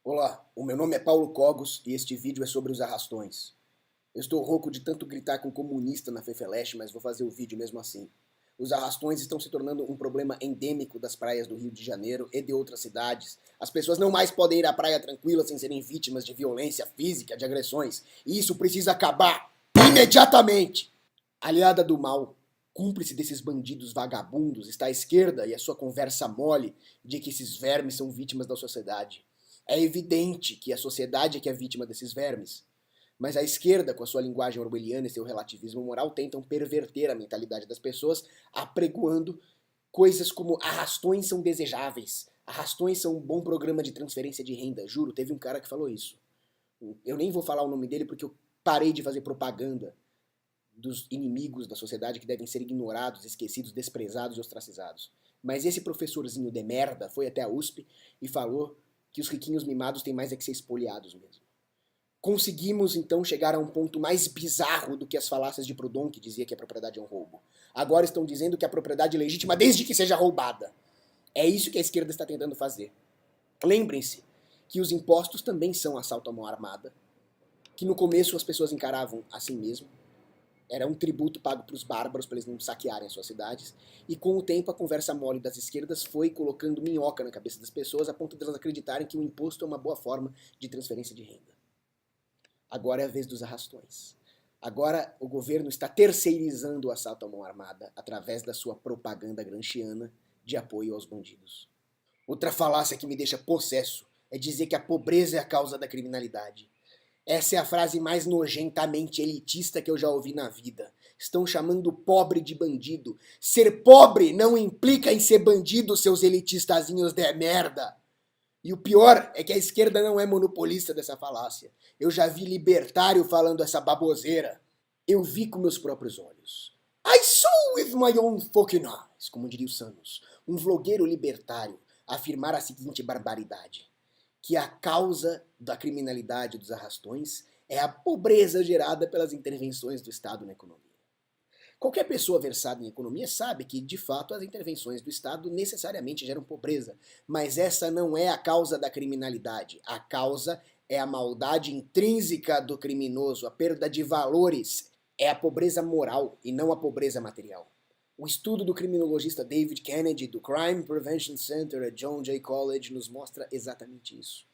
Olá, o meu nome é Paulo Cogos e este vídeo é sobre os arrastões. Eu estou rouco de tanto gritar com comunista na Fefeleche, mas vou fazer o vídeo mesmo assim. Os arrastões estão se tornando um problema endêmico das praias do Rio de Janeiro e de outras cidades. As pessoas não mais podem ir à praia tranquilas sem serem vítimas de violência física, de agressões. E isso precisa acabar imediatamente! Aliada do mal, cúmplice desses bandidos vagabundos, está a esquerda e a sua conversa mole de que esses vermes são vítimas da sociedade. É evidente que a sociedade é que é vítima desses vermes. Mas a esquerda, com a sua linguagem orwelliana e seu relativismo moral, tentam perverter a mentalidade das pessoas, apregoando coisas como arrastões são desejáveis, arrastões são um bom programa de transferência de renda. Juro, teve um cara que falou isso. Eu nem vou falar o nome dele porque eu parei de fazer propaganda dos inimigos da sociedade que devem ser ignorados, esquecidos, desprezados e ostracizados. Mas esse professorzinho de merda foi até a USP e falou que os riquinhos mimados têm mais é que ser espoliados mesmo. Conseguimos então chegar a um ponto mais bizarro do que as falácias de Proudhon, que dizia que a propriedade é um roubo. Agora estão dizendo que a propriedade é legítima desde que seja roubada. É isso que a esquerda está tentando fazer. Lembrem-se que os impostos também são assalto à mão armada, que no começo as pessoas encaravam assim mesmo. Era um tributo pago para os bárbaros para eles não saquearem as suas cidades. E com o tempo a conversa mole das esquerdas foi colocando minhoca na cabeça das pessoas a ponto de elas acreditarem que o imposto é uma boa forma de transferência de renda. Agora é a vez dos arrastões. Agora o governo está terceirizando o assalto à mão armada através da sua propaganda gramsciana de apoio aos bandidos. Outra falácia que me deixa possesso é dizer que a pobreza é a causa da criminalidade. Essa é a frase mais nojentamente elitista que eu já ouvi na vida. Estão chamando pobre de bandido. Ser pobre não implica em ser bandido, seus elitistazinhos de merda. E o pior é que a esquerda não é monopolista dessa falácia. Eu já vi libertário falando essa baboseira. Eu vi com meus próprios olhos. I saw with my own fucking eyes, como diria o Sanos, um vlogueiro libertário afirmar a seguinte barbaridade: que a causa da criminalidade dos arrastões é a pobreza gerada pelas intervenções do Estado na economia. Qualquer pessoa versada em economia sabe que, de fato, as intervenções do Estado necessariamente geram pobreza, mas essa não é a causa da criminalidade. A causa é a maldade intrínseca do criminoso, a perda de valores, é a pobreza moral e não a pobreza material. O estudo do criminologista David Kennedy, do Crime Prevention Center at John Jay College, nos mostra exatamente isso.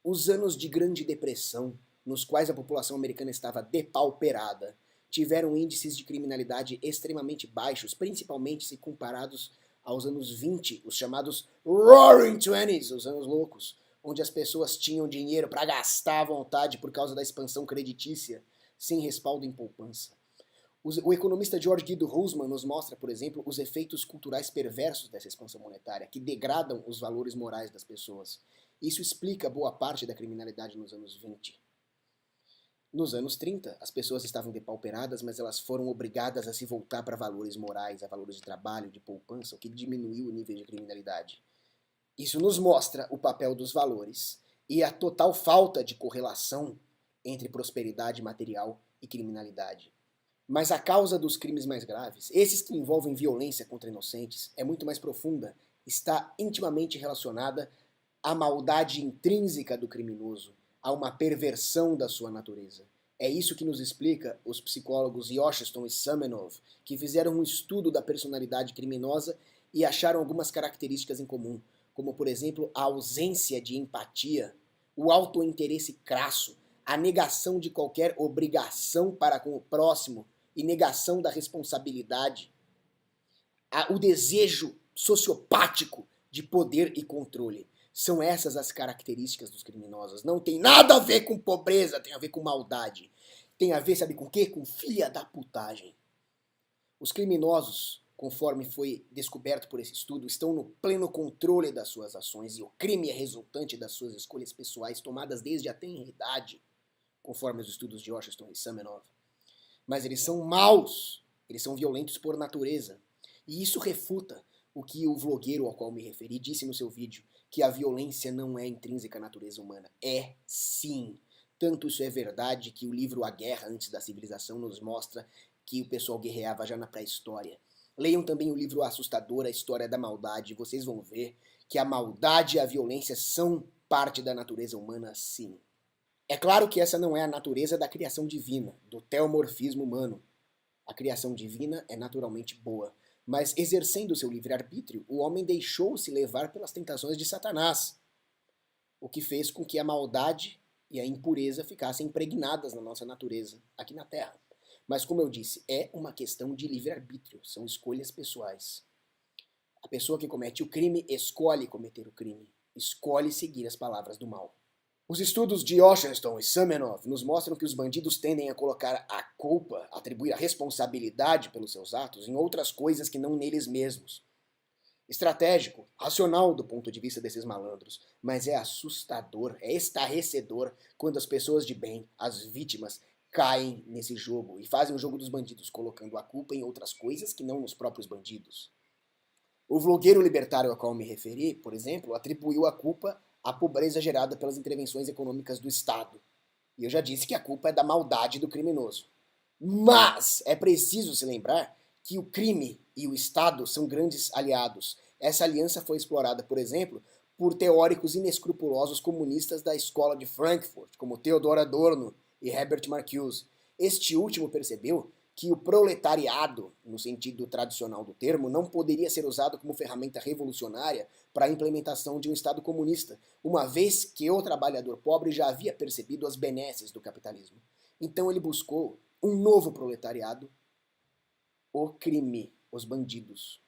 Os anos de Grande Depressão, nos quais a população americana estava depauperada, tiveram índices de criminalidade extremamente baixos, principalmente se comparados aos anos 20, os chamados Roaring Twenties, os anos loucos, onde as pessoas tinham dinheiro para gastar à vontade por causa da expansão creditícia, sem respaldo em poupança. O economista George Guido Husserl nos mostra, por exemplo, os efeitos culturais perversos dessa expansão monetária, que degradam os valores morais das pessoas. Isso explica boa parte da criminalidade nos anos 20. Nos anos 30, as pessoas estavam depauperadas, mas elas foram obrigadas a se voltar para valores morais, a valores de trabalho, de poupança, o que diminuiu o nível de criminalidade. Isso nos mostra o papel dos valores e a total falta de correlação entre prosperidade material e criminalidade. Mas a causa dos crimes mais graves, esses que envolvem violência contra inocentes, é muito mais profunda, está intimamente relacionada à maldade intrínseca do criminoso, a uma perversão da sua natureza. É isso que nos explica os psicólogos Yoshiston e Samenov, que fizeram um estudo da personalidade criminosa e acharam algumas características em comum, como por exemplo a ausência de empatia, o autointeresse crasso, a negação de qualquer obrigação para com o próximo e negação da responsabilidade, o desejo sociopático de poder e controle. São essas as características dos criminosos. Não tem nada a ver com pobreza, tem a ver com maldade. Tem a ver, sabe com o quê? Com filha da putagem. Os criminosos, conforme foi descoberto por esse estudo, estão no pleno controle das suas ações e o crime é resultante das suas escolhas pessoais tomadas desde a tenra-idade, conforme os estudos de Yoshiston e Samenov. Mas eles são maus, eles são violentos por natureza. E isso refuta o que o vlogueiro ao qual me referi disse no seu vídeo, que a violência não é intrínseca à natureza humana. É sim. Tanto isso é verdade que o livro A Guerra Antes da Civilização nos mostra que o pessoal guerreava já na pré-história. Leiam também o livro Assustador, A História da Maldade, e vocês vão ver que a maldade e a violência são parte da natureza humana, sim. É claro que essa não é a natureza da criação divina, do teomorfismo humano. A criação divina é naturalmente boa, mas exercendo seu livre-arbítrio, o homem deixou-se levar pelas tentações de Satanás, o que fez com que a maldade e a impureza ficassem impregnadas na nossa natureza, aqui na Terra. Mas, como eu disse, é uma questão de livre-arbítrio, são escolhas pessoais. A pessoa que comete o crime escolhe cometer o crime, escolhe seguir as palavras do mal. Os estudos de Oshenstone e Samenov nos mostram que os bandidos tendem a colocar a culpa, atribuir a responsabilidade pelos seus atos em outras coisas que não neles mesmos. Estratégico, racional do ponto de vista desses malandros, mas é assustador, é estarrecedor quando as pessoas de bem, as vítimas, caem nesse jogo e fazem o jogo dos bandidos, colocando a culpa em outras coisas que não nos próprios bandidos. O vlogueiro libertário ao qual me referi, por exemplo, atribuiu a culpa à pobreza gerada pelas intervenções econômicas do Estado. E eu já disse que a culpa é da maldade do criminoso. Mas é preciso se lembrar que o crime e o Estado são grandes aliados. Essa aliança foi explorada, por exemplo, por teóricos inescrupulosos comunistas da escola de Frankfurt, como Theodor Adorno e Herbert Marcuse. Este último percebeu que o proletariado, no sentido tradicional do termo, não poderia ser usado como ferramenta revolucionária para a implementação de um Estado comunista, uma vez que o trabalhador pobre já havia percebido as benesses do capitalismo. Então ele buscou um novo proletariado, o crime, os bandidos.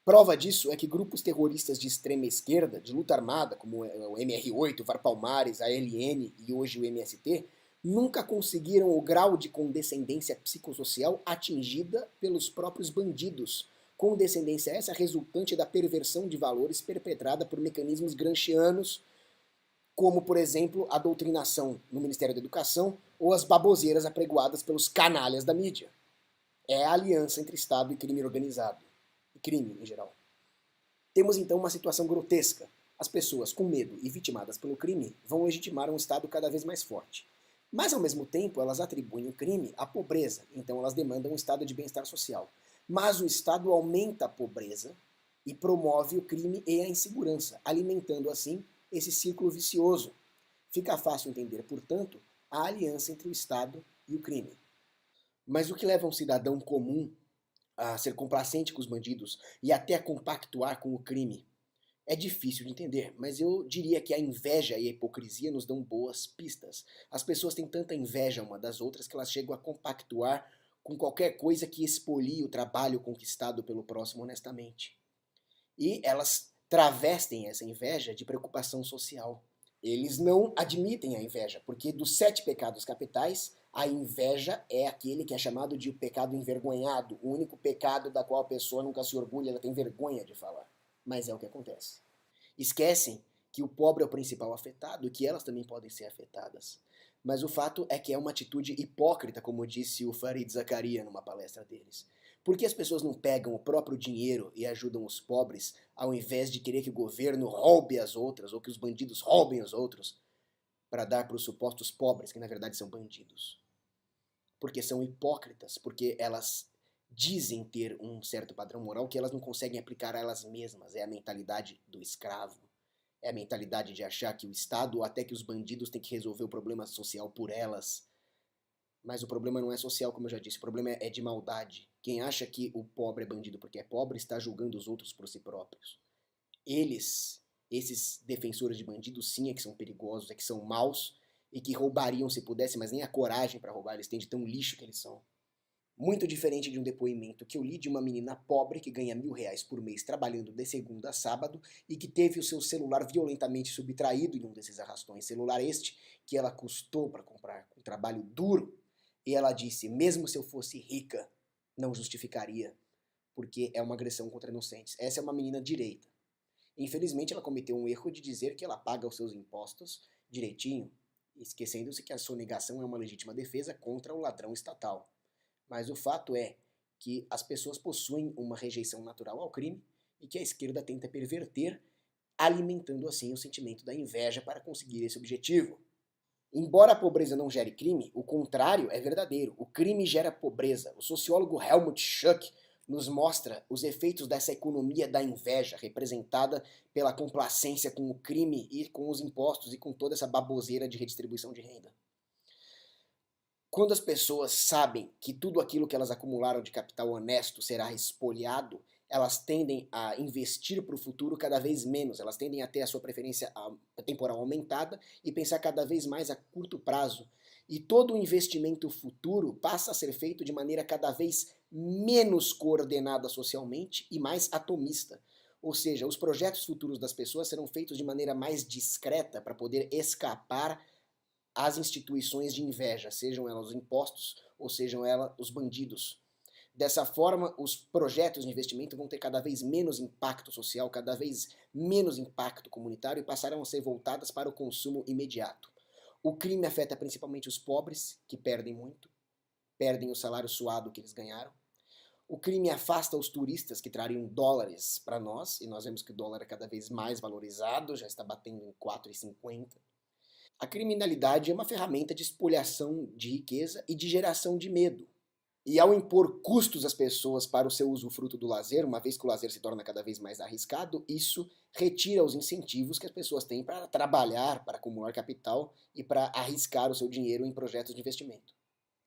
Prova disso é que grupos terroristas de extrema esquerda, de luta armada, como o MR8, o VAR Palmares, a LN e hoje o MST, nunca conseguiram o grau de condescendência psicossocial atingida pelos próprios bandidos. Condescendência essa resultante da perversão de valores perpetrada por mecanismos gramscianos, como, por exemplo, a doutrinação no Ministério da Educação ou as baboseiras apregoadas pelos canalhas da mídia. É a aliança entre Estado e crime organizado. E crime, em geral. Temos então uma situação grotesca. As pessoas com medo e vitimadas pelo crime vão legitimar um Estado cada vez mais forte. Mas, ao mesmo tempo, elas atribuem o crime à pobreza, então elas demandam um estado de bem-estar social. Mas o Estado aumenta a pobreza e promove o crime e a insegurança, alimentando assim esse círculo vicioso. Fica fácil entender, portanto, a aliança entre o Estado e o crime. Mas o que leva um cidadão comum a ser complacente com os bandidos e até a compactuar com o crime? É difícil de entender, mas eu diria que a inveja e a hipocrisia nos dão boas pistas. As pessoas têm tanta inveja uma das outras que elas chegam a compactuar com qualquer coisa que expolie o trabalho conquistado pelo próximo honestamente. E elas travestem essa inveja de preocupação social. Eles não admitem a inveja, porque dos 7 pecados capitais, a inveja é aquele que é chamado de pecado envergonhado, o único pecado da qual a pessoa nunca se orgulha, ela tem vergonha de falar. Mas é o que acontece. Esquecem que o pobre é o principal afetado e que elas também podem ser afetadas. Mas o fato é que é uma atitude hipócrita, como disse o Farid Zakaria numa palestra deles. Por que as pessoas não pegam o próprio dinheiro e ajudam os pobres, ao invés de querer que o governo roube as outras, ou que os bandidos roubem os outros, para dar para os supostos pobres, que na verdade são bandidos? Porque são hipócritas, porque elas dizem ter um certo padrão moral que elas não conseguem aplicar a elas mesmas. É a mentalidade do escravo. É a mentalidade de achar que o Estado ou até que os bandidos têm que resolver o problema social por elas. Mas o problema não é social, como eu já disse. O problema é de maldade. Quem acha que o pobre é bandido porque é pobre está julgando os outros por si próprios. Eles, esses defensores de bandidos, sim, é que são perigosos, é que são maus e que roubariam se pudessem, mas nem a coragem para roubar eles têm, de tão lixo que eles são. Muito diferente de um depoimento que eu li de uma menina pobre que ganha R$1.000 por mês trabalhando de segunda a sábado e que teve o seu celular violentamente subtraído em um desses arrastões. Celular este que ela custou para comprar com trabalho duro. E ela disse, mesmo se eu fosse rica, não justificaria, porque é uma agressão contra inocentes. Essa é uma menina direita. Infelizmente ela cometeu um erro de dizer que ela paga os seus impostos direitinho, esquecendo-se que a sonegação é uma legítima defesa contra o ladrão estatal. Mas o fato é que as pessoas possuem uma rejeição natural ao crime e que a esquerda tenta perverter, alimentando assim o sentimento da inveja para conseguir esse objetivo. Embora a pobreza não gere crime, o contrário é verdadeiro. O crime gera pobreza. O sociólogo Helmut Schuck, nos mostra os efeitos dessa economia da inveja, representada pela complacência com o crime e com os impostos e com toda essa baboseira de redistribuição de renda. Quando as pessoas sabem que tudo aquilo que elas acumularam de capital honesto será espoliado, elas tendem a investir para o futuro cada vez menos, elas tendem a ter a sua preferência temporal aumentada e pensar cada vez mais a curto prazo. E todo o investimento futuro passa a ser feito de maneira cada vez menos coordenada socialmente e mais atomista. Ou seja, os projetos futuros das pessoas serão feitos de maneira mais discreta para poder escapar às instituições de inveja, sejam elas os impostos ou sejam elas os bandidos. Dessa forma, os projetos de investimento vão ter cada vez menos impacto social, cada vez menos impacto comunitário e passarão a ser voltadas para o consumo imediato. O crime afeta principalmente os pobres, que perdem muito, perdem o salário suado que eles ganharam. O crime afasta os turistas, que trariam dólares para nós, e nós vemos que o dólar é cada vez mais valorizado, já está batendo em 4,50. A criminalidade é uma ferramenta de espoliação de riqueza e de geração de medo. E ao impor custos às pessoas para o seu usufruto do lazer, uma vez que o lazer se torna cada vez mais arriscado, isso retira os incentivos que as pessoas têm para trabalhar, para acumular capital e para arriscar o seu dinheiro em projetos de investimento.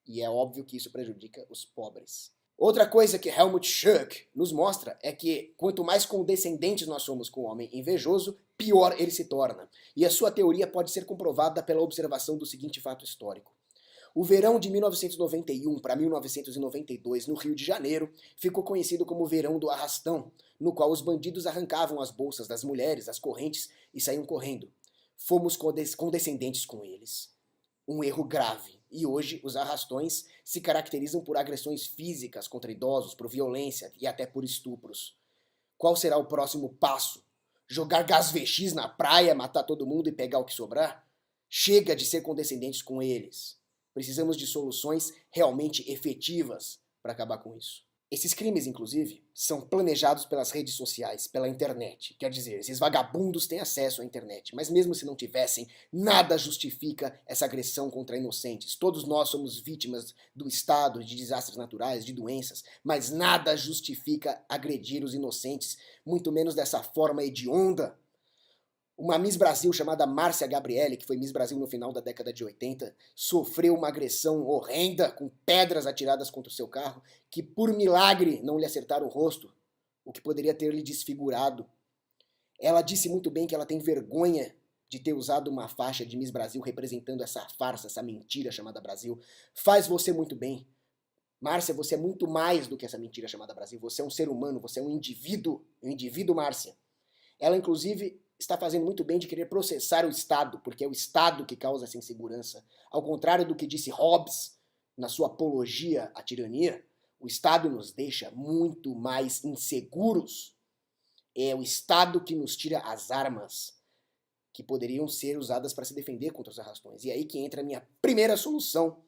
E é óbvio que isso prejudica os pobres. Outra coisa que Helmut Schuck nos mostra é que quanto mais condescendentes nós somos com o homem invejoso, pior ele se torna. E a sua teoria pode ser comprovada pela observação do seguinte fato histórico. O verão de 1991 para 1992, no Rio de Janeiro, ficou conhecido como o verão do arrastão, no qual os bandidos arrancavam as bolsas das mulheres, as correntes, e saíam correndo. Fomos condescendentes com eles. Um erro grave. E hoje os arrastões se caracterizam por agressões físicas contra idosos, por violência e até por estupros. Qual será o próximo passo? Jogar gás VX na praia, matar todo mundo e pegar o que sobrar? Chega de ser condescendentes com eles. Precisamos de soluções realmente efetivas para acabar com isso. Esses crimes, inclusive, são planejados pelas redes sociais, pela internet. Quer dizer, esses vagabundos têm acesso à internet, mas mesmo se não tivessem, nada justifica essa agressão contra inocentes. Todos nós somos vítimas do Estado, de desastres naturais, de doenças, mas nada justifica agredir os inocentes, muito menos dessa forma hedionda. Uma Miss Brasil chamada Márcia Gabriele, que foi Miss Brasil no final da década de 80, sofreu uma agressão horrenda com pedras atiradas contra o seu carro, que por milagre não lhe acertaram o rosto, o que poderia ter lhe desfigurado. Ela disse muito bem que ela tem vergonha de ter usado uma faixa de Miss Brasil representando essa farsa, essa mentira chamada Brasil. Faz você muito bem. Márcia, você é muito mais do que essa mentira chamada Brasil. Você é um ser humano, você é um indivíduo, Márcia. Ela, inclusive, está fazendo muito bem de querer processar o Estado, porque é o Estado que causa essa insegurança. Ao contrário do que disse Hobbes na sua apologia à tirania, o Estado nos deixa muito mais inseguros. É o Estado que nos tira as armas que poderiam ser usadas para se defender contra os arrastões. E aí que entra a minha primeira solução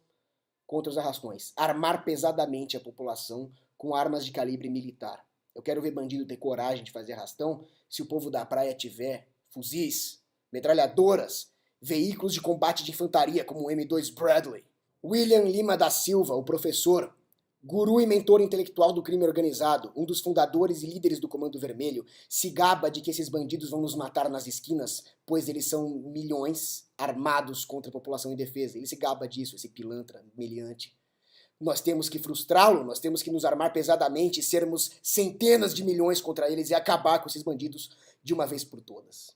contra os arrastões: armar pesadamente a população com armas de calibre militar. Eu quero ver bandido ter coragem de fazer arrastão se o povo da praia tiver fuzis, metralhadoras, veículos de combate de infantaria como o M2 Bradley. William Lima da Silva, o professor, guru e mentor intelectual do crime organizado, um dos fundadores e líderes do Comando Vermelho, se gaba de que esses bandidos vão nos matar nas esquinas, pois eles são milhões armados contra a população indefesa. Ele se gaba disso, esse pilantra meliante. Nós temos que frustrá-lo, nós temos que nos armar pesadamente e sermos centenas de milhões contra eles e acabar com esses bandidos de uma vez por todas.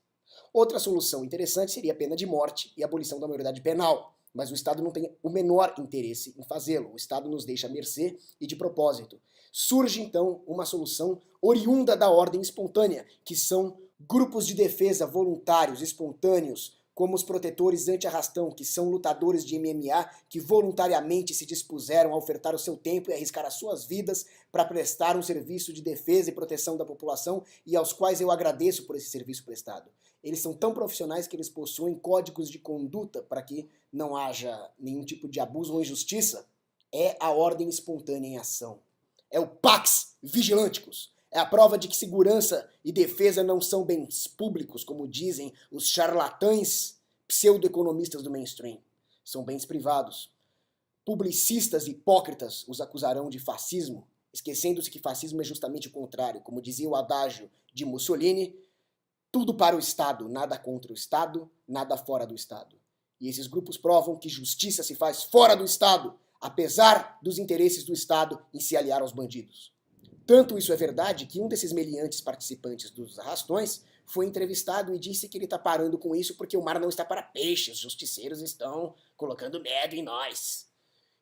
Outra solução interessante seria a pena de morte e a abolição da maioridade penal, mas o Estado não tem o menor interesse em fazê-lo. O Estado nos deixa à mercê e de propósito. Surge então uma solução oriunda da ordem espontânea, que são grupos de defesa voluntários, espontâneos, como os protetores anti-arrastão, que são lutadores de MMA que voluntariamente se dispuseram a ofertar o seu tempo e arriscar as suas vidas para prestar um serviço de defesa e proteção da população e aos quais eu agradeço por esse serviço prestado. Eles são tão profissionais que eles possuem códigos de conduta para que não haja nenhum tipo de abuso ou injustiça. É a ordem espontânea em ação. É o Pax Vigilanticus. É a prova de que segurança e defesa não são bens públicos, como dizem os charlatães pseudo-economistas do mainstream. São bens privados. Publicistas hipócritas os acusarão de fascismo, esquecendo-se que fascismo é justamente o contrário. Como dizia o adágio de Mussolini, tudo para o Estado, nada contra o Estado, nada fora do Estado. E esses grupos provam que justiça se faz fora do Estado, apesar dos interesses do Estado em se aliar aos bandidos. Tanto isso é verdade que um desses meliantes participantes dos arrastões foi entrevistado e disse que ele está parando com isso porque o mar não está para peixe, os justiceiros estão colocando medo em nós.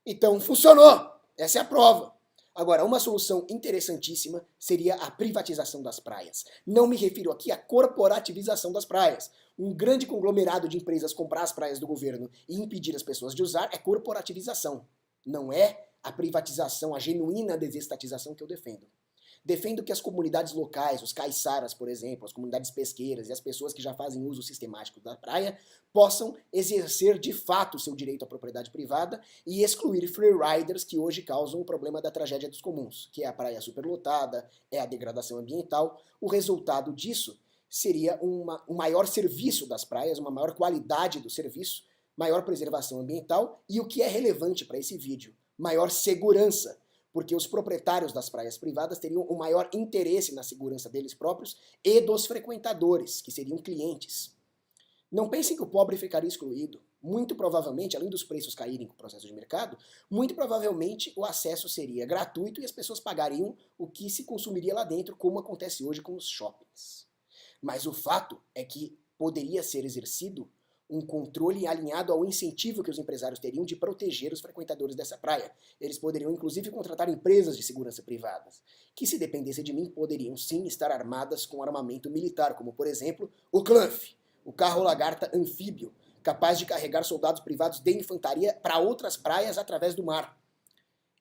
Então funcionou, essa é a prova. Agora, uma solução interessantíssima seria a privatização das praias. Não me refiro aqui à corporativização das praias. Um grande conglomerado de empresas comprar as praias do governo e impedir as pessoas de usar é corporativização. Não é a privatização, a genuína desestatização que eu defendo. Defendo que as comunidades locais, os caiçaras, por exemplo, as comunidades pesqueiras e as pessoas que já fazem uso sistemático da praia possam exercer de fato o seu direito à propriedade privada e excluir freeriders que hoje causam o problema da tragédia dos comuns, que é a praia superlotada, é a degradação ambiental. O resultado disso seria um maior serviço das praias, uma maior qualidade do serviço, maior preservação ambiental e, o que é relevante para esse vídeo, maior segurança, porque os proprietários das praias privadas teriam o maior interesse na segurança deles próprios e dos frequentadores, que seriam clientes. Não pensem que o pobre ficaria excluído. Muito provavelmente, além dos preços caírem com o processo de mercado, muito provavelmente o acesso seria gratuito e as pessoas pagariam o que se consumiria lá dentro, como acontece hoje com os shoppings. Mas o fato é que poderia ser exercido um controle alinhado ao incentivo que os empresários teriam de proteger os frequentadores dessa praia. Eles poderiam, inclusive, contratar empresas de segurança privadas, que, se dependesse de mim, poderiam sim estar armadas com armamento militar, como, por exemplo, o CLANF, o carro lagarta anfíbio, capaz de carregar soldados privados de infantaria para outras praias através do mar.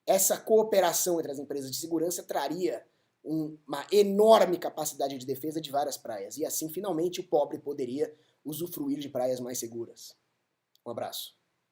Essa cooperação entre as empresas de segurança traria uma enorme capacidade de defesa de várias praias, e assim, finalmente, o pobre poderia usufruir de praias mais seguras. Um abraço.